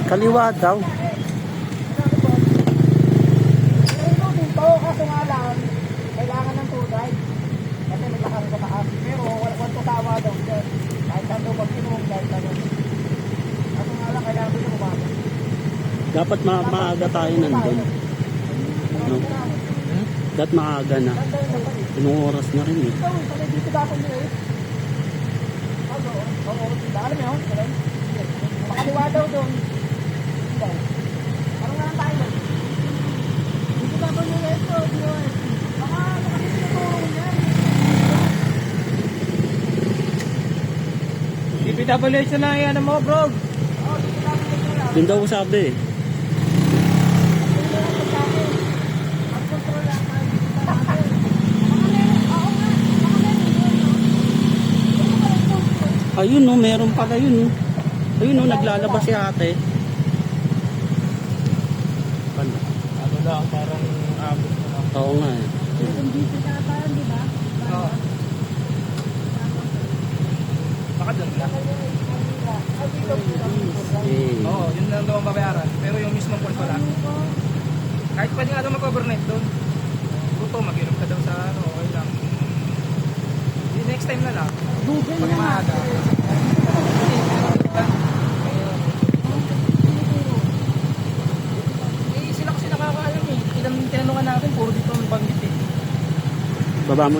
Kaliwa daw. Dito, kaso nga lang, kailangan ng tour guide. Kasi may lakang sa taas. Pero walang tutawa daw dyan. Kahit saan daw magsinuong, kahit saan daw. Kaso nga lang, kailangan dito umaga. Dapat maaga tayo nandun. No? Dapat maaga na. Anong oras na rin eh. Dito dapat nyo eh. Oo, alam mo yun? Makaliwa daw doon. Parang nga tayo. Dito dapat nyo eh. Baka nakasisinutulong yan. DPWH na lang yan mo, bro. Yun daw sabi eh. Ayun no, meron pala yun no. Ayun no, naglalabas si ate. Ano lang, parang abot na lang. Oo nga eh. Oo. Baka dun lang. Eh. Oo, yun lang daw ang babayaran. Pero yung mismong pool pala. Kahit pwede nga daw mag-overnight doon. Luto, mag-inom ka daw sa ano, okay lang. Di next time na lang. Pag maaga. Eh, sila kasi nakakaalam eh. Tinanungan natin, puro dito ang banggit eh. Baba mo na.